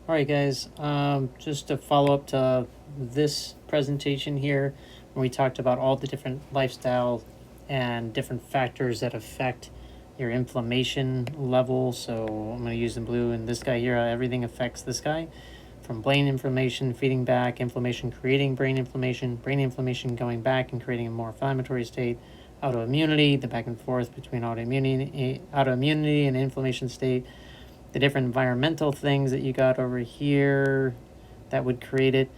All right, guys, just to follow up to this presentation here, where we talked about all the different lifestyle and different factors that affect your inflammation level. So I'm going to use the blue, and this guy here, everything affects this guy, from brain inflammation feeding back, inflammation creating brain inflammation going back and creating a more inflammatory state, autoimmunity, the back and forth between autoimmunity and inflammation state, the different environmental things that you got over here that would create it.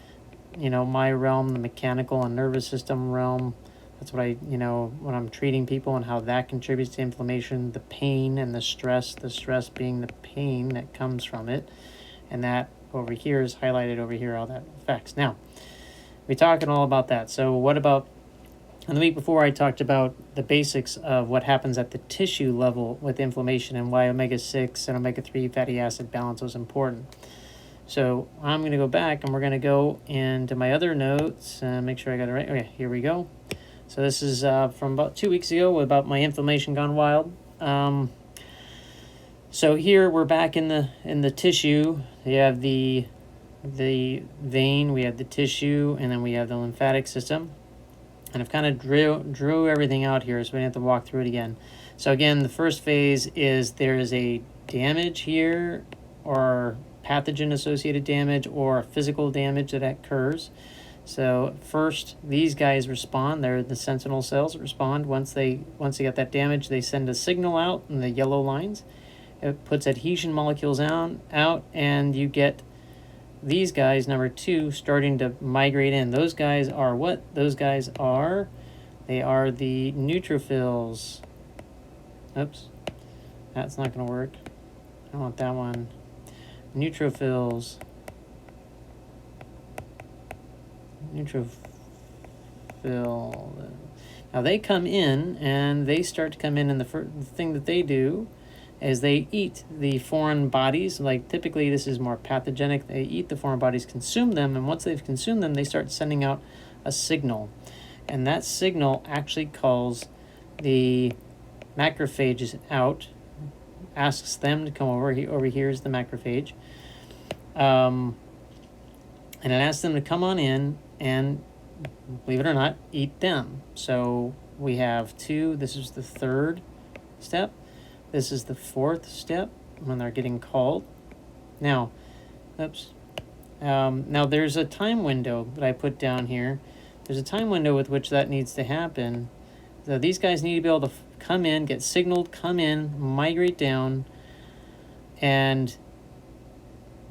My realm, the mechanical and nervous system realm. That's what when I'm treating people and how that contributes to inflammation, the pain and the stress being the pain that comes from it. And that over here is highlighted over here, how that affects. Now, we're talking all about that. So what about, and the week before I talked about the basics of what happens at the tissue level with inflammation and why omega-6 and omega-3 fatty acid balance was important. So I'm going to go back and we're going to go into my other notes and make sure I got it right. Okay, here we go. So this is from about 2 weeks ago about my inflammation gone wild. So here we're back in the tissue. You have the vein, we have the tissue, and then we have the lymphatic system. And I've kind of drew everything out here, so we don't have to walk through it again. So again, the first phase is there is a damage here, or pathogen-associated damage, or physical damage that occurs. So first, these guys respond. They're the sentinel cells that respond. Once they get that damage, they send a signal out in the yellow lines. It puts adhesion molecules out, and you get these guys, number 2, starting to migrate in. Those guys are what? Those guys are, they are the neutrophils. Oops, that's not going to work. I don't want that one. Neutrophils. Neutrophil. Now they come in, and they start to come in, and the first thing that they do is they eat the foreign bodies. Like typically this is more pathogenic. They eat the foreign bodies, consume them, and once they've consumed them, they start sending out a signal. And that signal actually calls the macrophages out, asks them to come over. Over here is the macrophage. And it asks them to come on in and, believe it or not, eat them. So we have 2. This is the 3rd step. This is the 4th step when they're getting called. Now, now there's a time window that I put down here. There's a time window with which that needs to happen. So these guys need to be able to come in, get signaled, come in, migrate down, and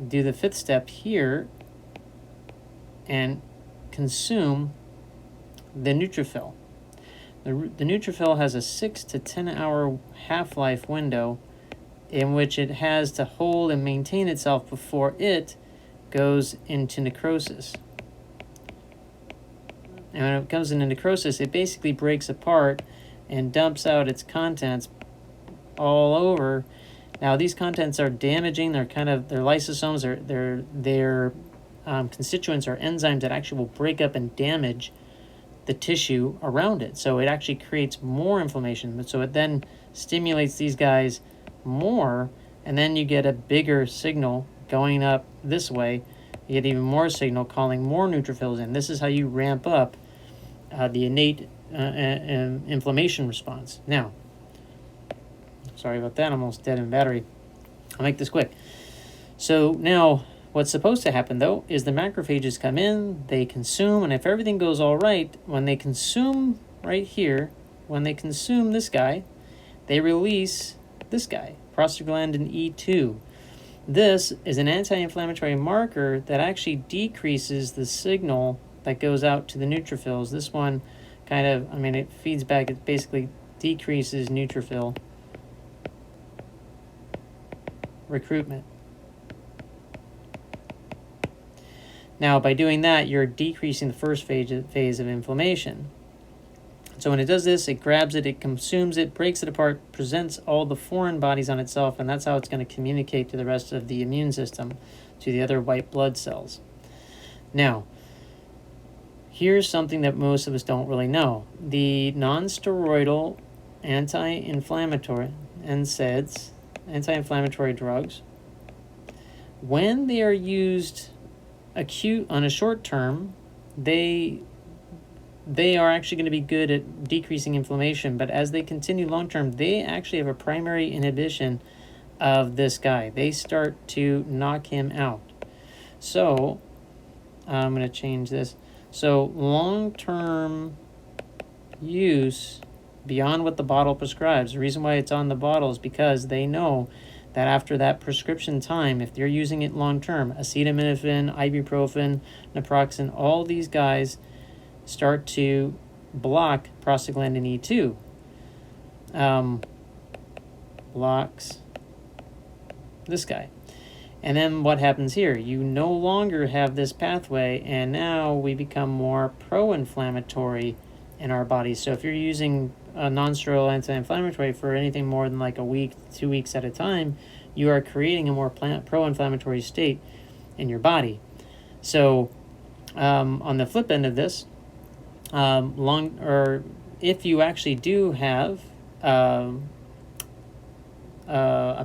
do the 5th step here and consume the neutrophil. The neutrophil has a 6 to 10 hour half-life window in which it has to hold and maintain itself before it goes into necrosis. And when it comes into necrosis, it basically breaks apart and dumps out its contents all over. Now these contents are damaging. They're their lysosomes, their constituents are enzymes that actually will break up and damage the tissue around it. So it actually creates more inflammation. So it then stimulates these guys more, and then you get a bigger signal going up this way. You get even more signal calling more neutrophils in. This is how you ramp up the innate inflammation response. Now, sorry about that, I'm almost dead in battery. I'll make this quick. So now, what's supposed to happen, though, is the macrophages come in, they consume, and if everything goes all right, when they consume right here, when they consume this guy, they release this guy, prostaglandin E2. This is an anti-inflammatory marker that actually decreases the signal that goes out to the neutrophils. This one it feeds back, it basically decreases neutrophil recruitment. Now, by doing that, you're decreasing the first phase of inflammation. So when it does this, it grabs it, it consumes it, breaks it apart, presents all the foreign bodies on itself, and that's how it's going to communicate to the rest of the immune system, to the other white blood cells. Now, here's something that most of us don't really know. The non-steroidal anti-inflammatory NSAIDs, anti-inflammatory drugs, When they are used acute on a short term, they are actually going to be good at decreasing inflammation, but as they continue long term, they actually have a primary inhibition of this guy. They start to knock him out. So I'm going to change this. So long-term use beyond what the bottle prescribes. The reason why it's on the bottle is because they know that after that prescription time, if they're using it long-term, acetaminophen, ibuprofen, naproxen, all these guys start to block prostaglandin E2. Blocks this guy. And then what happens here? You no longer have this pathway, and now we become more pro-inflammatory in our bodies. So if you're using a non-steroidal anti-inflammatory for anything more than like a week, 2 weeks at a time, you are creating a more pro-inflammatory state in your body. So on the flip end of this, if you actually do have a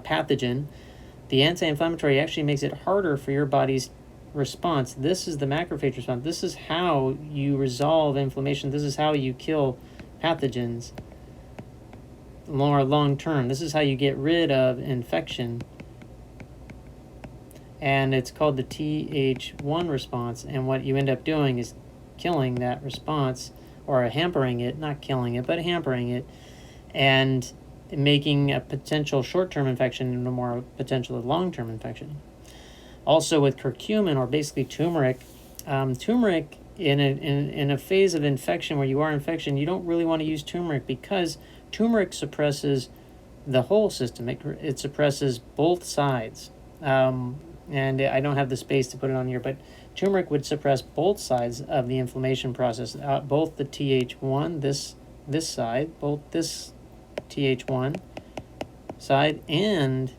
pathogen, the anti-inflammatory actually makes it harder for your body's response. This is the macrophage response. This is how you resolve inflammation. This is how you kill pathogens more long term. This is how you get rid of infection. And it's called the Th1 response. And what you end up doing is killing that response, or hampering it, not killing it, but hampering it, and making a potential short-term infection into a more potential long-term infection. Also with curcumin, or basically turmeric, turmeric in a phase of infection where you are infection, you don't really want to use turmeric because turmeric suppresses the whole system. It suppresses both sides. And I don't have the space to put it on here, but turmeric would suppress both sides of the inflammation process, both the Th1, this side, both this Th1 side and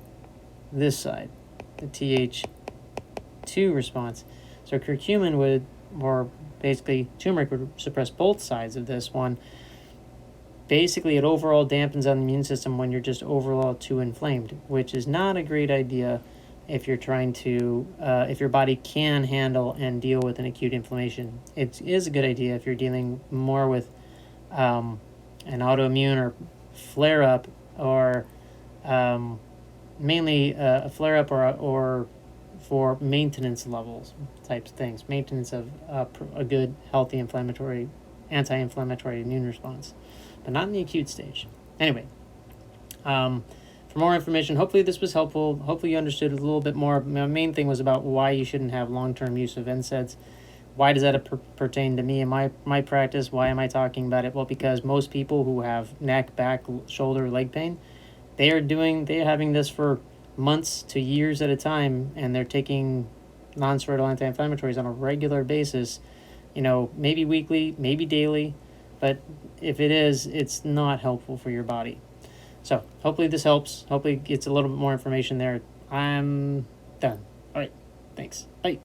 this side, the Th2 response. So curcumin would, or basically turmeric would suppress both sides of this one. Basically, it overall dampens on the immune system when you're just overall too inflamed, which is not a great idea if you're trying to, if your body can handle and deal with an acute inflammation. It is a good idea if you're dealing more with an autoimmune or flare-up, or mainly a flare-up or for maintenance levels types of things, maintenance of a good, healthy, anti-inflammatory immune response, but not in the acute stage. Anyway, for more information, hopefully this was helpful. Hopefully you understood a little bit more. My main thing was about why you shouldn't have long-term use of NSAIDs. Why does that pertain to me and my practice? Why am I talking about it? Well, because most people who have neck, back, shoulder, leg pain, they're having this for months to years at a time, and they're taking non-steroidal anti-inflammatories on a regular basis, maybe weekly, maybe daily, but if it is, it's not helpful for your body. So hopefully this helps. Hopefully it gets a little bit more information there. I'm done. All right, thanks.